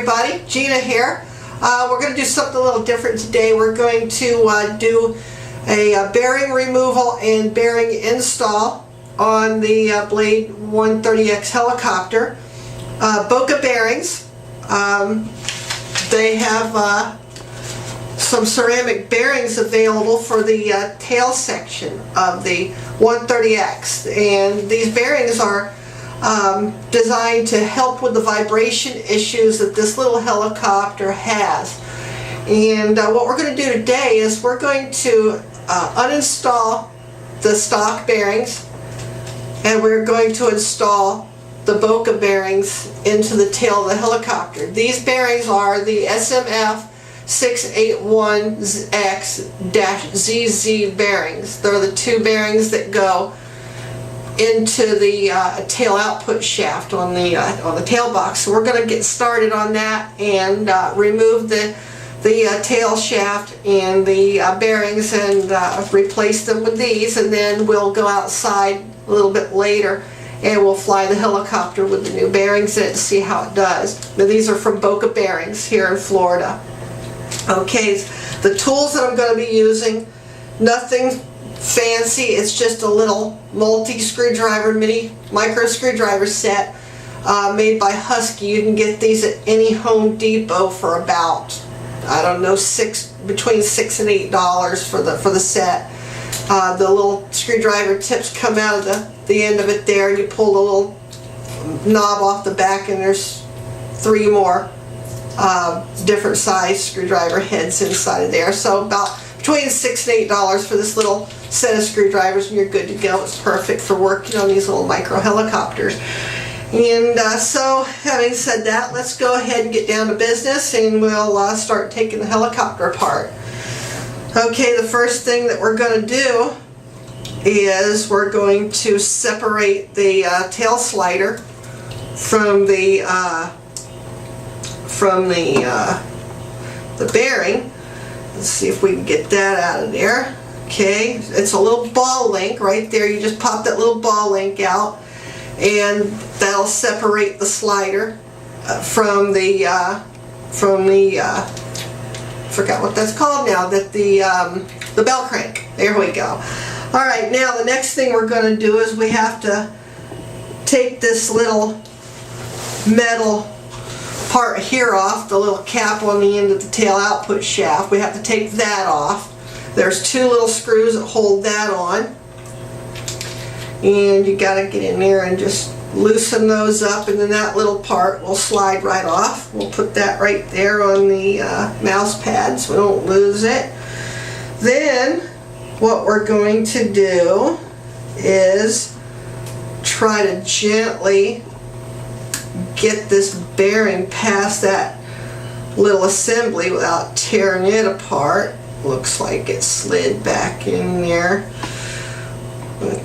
everybody, Gina here. We're going to do something a little different today. We're going to do a bearing removal and bearing install on the Blade 130X helicopter. Boca bearings. They have some ceramic bearings available for the tail section of the 130X, and these bearings are designed to help with the vibration issues that this little helicopter has. And what we're going to do today is we're going to uninstall the stock bearings, and we're going to install the Boca bearings into the tail of the helicopter. These bearings are the SMF 681X-ZZ bearings. They're the two bearings that go into the tail output shaft on the tail box. So we're going to get started on that and remove the tail shaft and the bearings and replace them with these, and then we'll go outside a little bit later and we'll fly the helicopter with the new bearings in it to see how it does. Now, these are from Boca Bearings here in Florida. Okay, the tools that I'm going to be using, nothing fancy, it's just a little multi-screwdriver, mini micro screwdriver set made by Husky. You can get these at any Home Depot for about, I don't know, between $6 and $8 for the set. The little screwdriver tips come out of the end of it there, and you pull the little knob off the back, and there's 3 more different size screwdriver heads inside of there. So about between $6 and $8 for this little set of screwdrivers, and you're good to go. It's perfect for working on these little micro helicopters. And so, having said that, let's go ahead and get down to business, and we'll start taking the helicopter apart. Okay, the first thing that we're going to do is we're going to separate the tail slider from the bearing. Let's see if we can get that out of there. Okay, it's a little ball link right there. You just pop that little ball link out, and that'll separate the slider from the forgot what that's called now, that the bell crank. There we go. All right, now the next thing we're going to do is we have to take this little metal part here off, the little cap on the end of the tail output shaft. We have to take that off. There's 2 little screws that hold that on, and you got to get in there and just loosen those up, and then that little part will slide right off. We'll put that right there on the mouse pad so we don't lose it. Then what we're going to do is try to gently get this bearing past that little assembly without tearing it apart. Looks like it slid back in there, but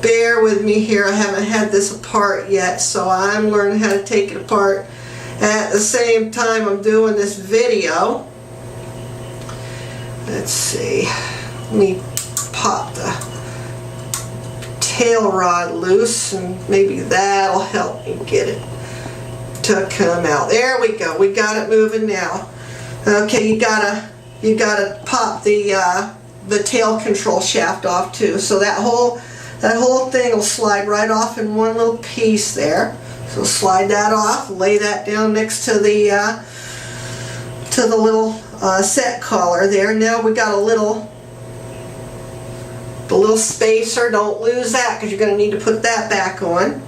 bear with me here. I haven't had this apart yet, so I'm learning how to take it apart at the same time I'm doing this video. Let's see, let me pop the tail rod loose, and maybe that'll help me get it to come out. There we go. We got it moving now. Okay, you gotta pop the tail control shaft off too. So that whole thing will slide right off in one little piece there. So slide that off, lay that down next to the little set collar there. Now we got the little spacer. Don't lose that, because you're going to need to put that back on.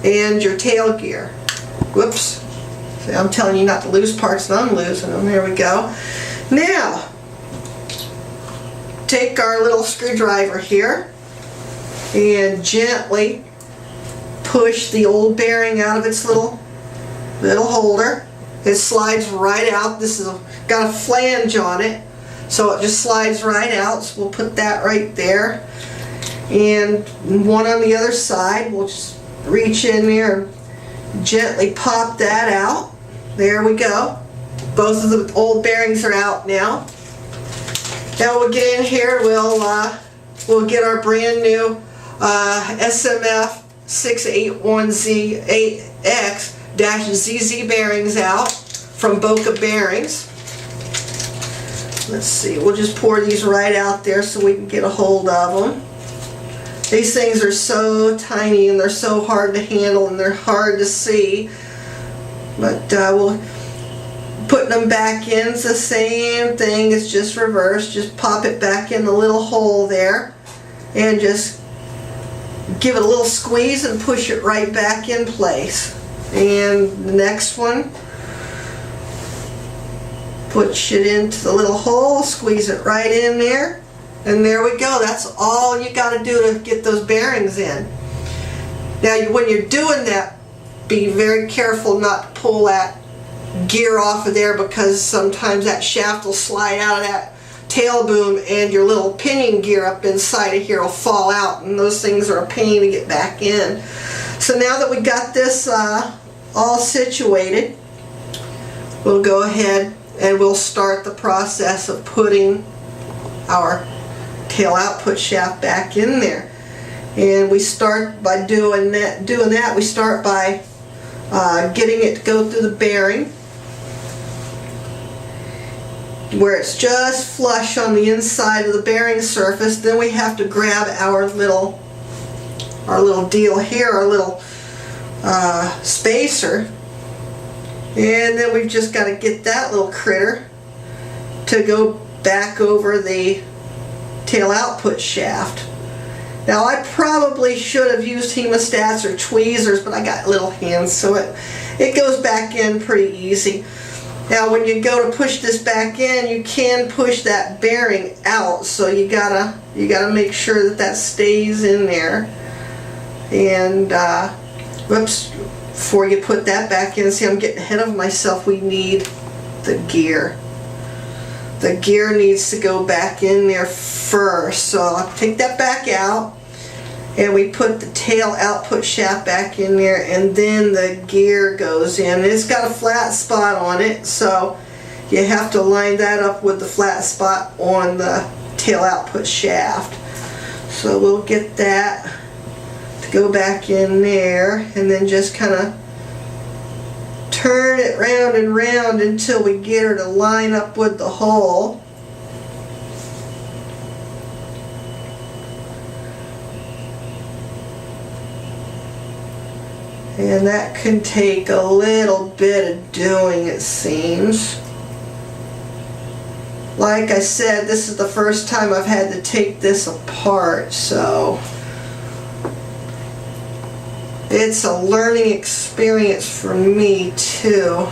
And your tail gear. Whoops. See, I'm telling you not to lose parts, and I'm losing them. There we go. Now, take our little screwdriver here and gently push the old bearing out of its little holder. It slides right out. This has got a flange on it, so it just slides right out. So we'll put that right there, and one on the other side. We'll just reach in there and gently pop that out. There we go. Both of the old bearings are out now. Now we'll get in here. We'll get our brand new SMF 681X ZZ bearings out from Boca bearings. Let's see, we'll just pour these right out there so we can get a hold of them. These things are so tiny and they're so hard to handle and they're hard to see. But we'll put them back in. It's the same thing, it's just reversed. Just pop it back in the little hole there and just give it a little squeeze and push it right back in place. And the next one, push it into the little hole, squeeze it right in there, and there we go. That's all you got to do to get those bearings in. Now when you're doing that, be very careful not to pull that gear off of there, because sometimes that shaft will slide out of that tail boom and your little pinion gear up inside of here will fall out, and those things are a pain to get back in. So now that we got this all situated, we'll go ahead and we'll start the process of putting our tail output shaft back in there. And we start by doing that. We start by getting it to go through the bearing where it's just flush on the inside of the bearing surface. Then we have to grab our little deal here, our little spacer, and then we've just got to get that little critter to go back over the tail output shaft. Now I probably should have used hemostats or tweezers, but I got little hands, so it goes back in pretty easy. Now when you go to push this back in, you can push that bearing out, so you gotta make sure that stays in there. And whoops, before you put that back in, see, I'm getting ahead of myself. We need the gear. The gear needs to go back in there first. So I'll take that back out, and we put the tail output shaft back in there, and then the gear goes in. It's got a flat spot on it, so you have to line that up with the flat spot on the tail output shaft. So we'll get that to go back in there, and then just kind of turn it round and round until we get her to line up with the hole. And that can take a little bit of doing, it seems. Like I said, this is the first time I've had to take this apart, so it's a learning experience for me too.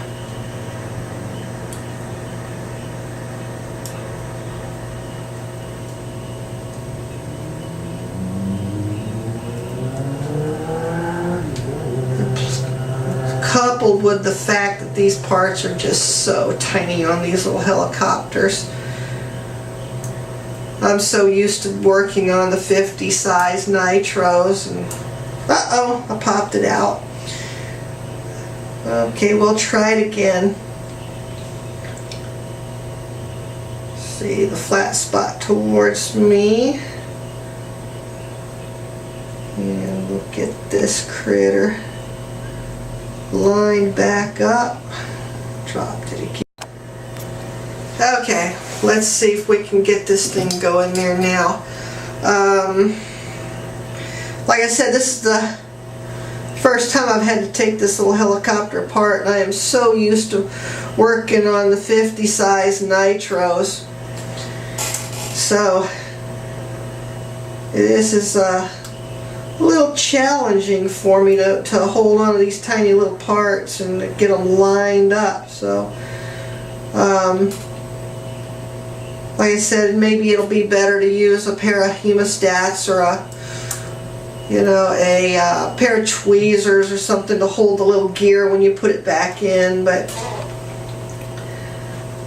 Coupled with the fact that these parts are just so tiny on these little helicopters. I'm so used to working on the 50 size nitros, and uh-oh, I popped it out. Okay, we'll try it again. See the flat spot towards me. And we'll get this critter lined back up. Dropped it again. Okay, let's see if we can get this thing going there now. Like I said, this is the first time I've had to take this little helicopter apart, and I am so used to working on the 50 size nitros. So this is a little challenging for me to hold on to these tiny little parts and to get them lined up. So like I said, maybe it'll be better to use a pair of hemostats or a pair of tweezers or something to hold the little gear when you put it back in, but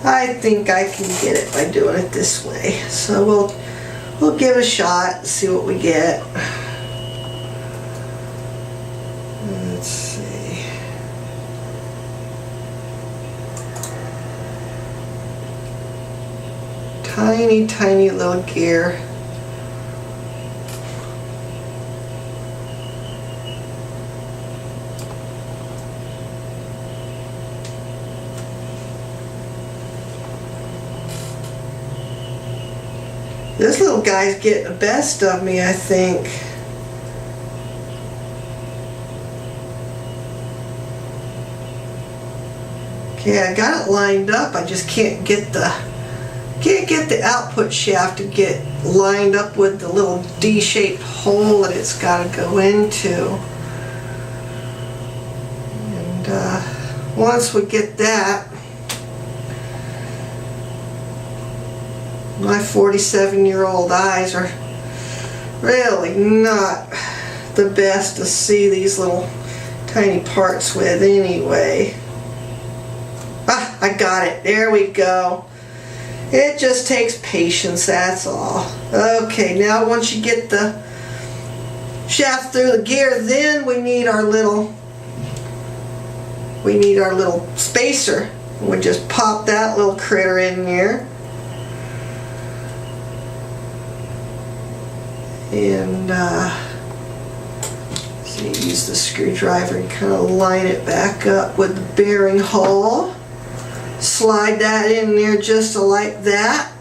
I think I can get it by doing it this way. So we'll give it a shot and see what we get. Let's see. Tiny, tiny little gear. This little guy's getting the best of me, I think. Okay, I got it lined up. I just can't get the output shaft to get lined up with the little D-shaped hole that it's got to go into. And once we get that, my 47-year-old eyes are really not the best to see these little tiny parts with anyway. Ah, I got it. There we go. It just takes patience, that's all. Okay, now once you get the shaft through the gear, then we need our little spacer. We just pop that little critter in there. And so you use the screwdriver and kind of line it back up with the bearing hole. Slide that in there just like that.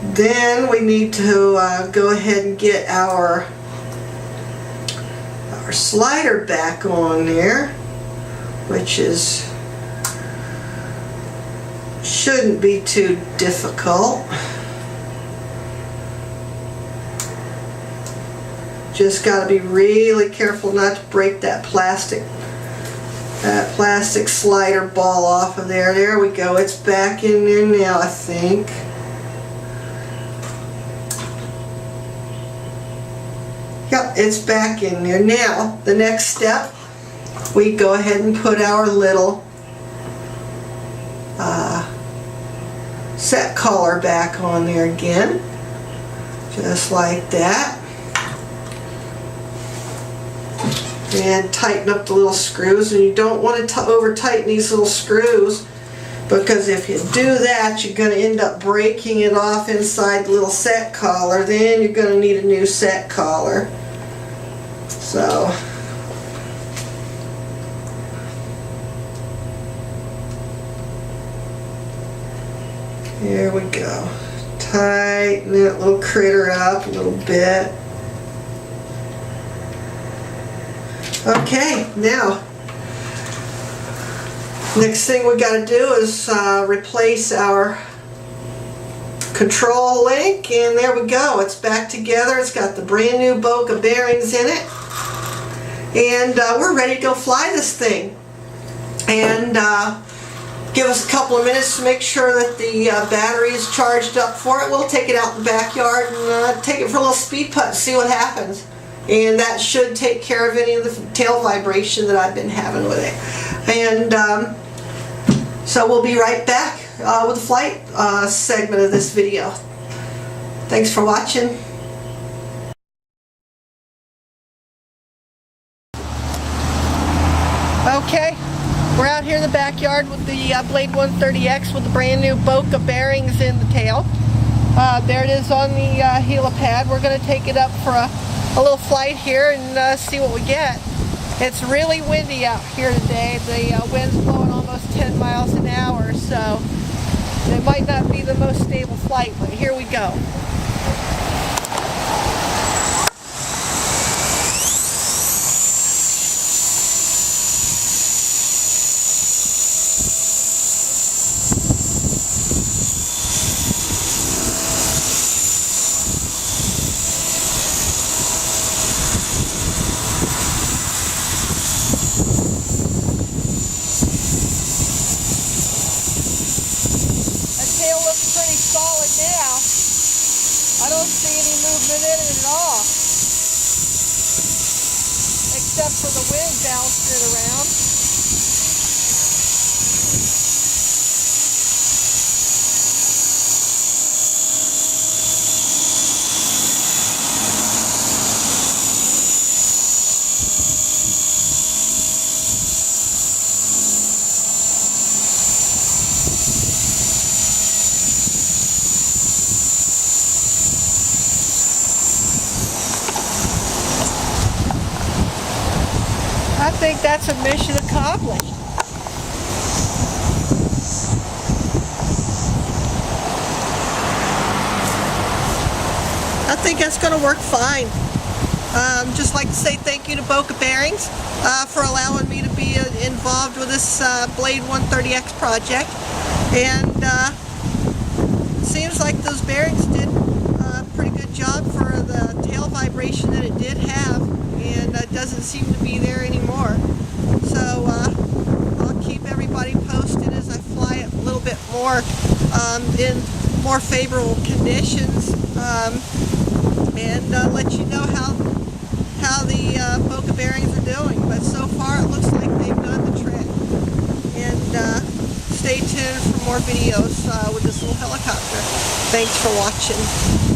Then we need to go ahead and get our slider back on there, which shouldn't be too difficult. Just got to be really careful not to break that plastic slider ball off of there. There we go. It's back in there now, I think. Yep, it's back in there. Now, the next step, we go ahead and put our little set collar back on there again. Just like that. And tighten up the little screws, and you don't want to over tighten these little screws, because if you do that you're going to end up breaking it off inside the little set collar. Then you're going to need a new set collar. So here we go. Tighten that little critter up a little bit. Okay, now, next thing we got to do is replace our control link, and there we go. It's back together. It's got the brand new Boca bearings in it, and we're ready to go fly this thing. And give us a couple of minutes to make sure that the battery is charged up for it. We'll take it out in the backyard and take it for a little speed putt and see what happens. And that should take care of any of the tail vibration that I've been having with it. And so we'll be right back with the flight segment of this video. Thanks for watching. Okay, we're out here in the backyard with the Blade 130X with the brand new Boca bearings in the tail. There it is on the helipad. We're going to take it up for a little flight here and see what we get. It's really windy out here today. The wind's blowing almost 10 miles an hour, so it might not be the most stable flight, but here we go. I don't see any movement in it at all, except for the wind bouncing it around. I think that's a mission accomplished. think that's going to work fine. Just like to say thank you to Boca Bearings for allowing me to be involved with this Blade 130X project. And seems like those bearings did a pretty good job for the tail vibration that it did have, and it doesn't seem to be there anymore. So I'll keep everybody posted as I fly it a little bit more in more favorable conditions, and let you know how the Boca bearings are doing. But so far it looks like they've done the trick. And stay tuned for more videos with this little helicopter. Thanks for watching.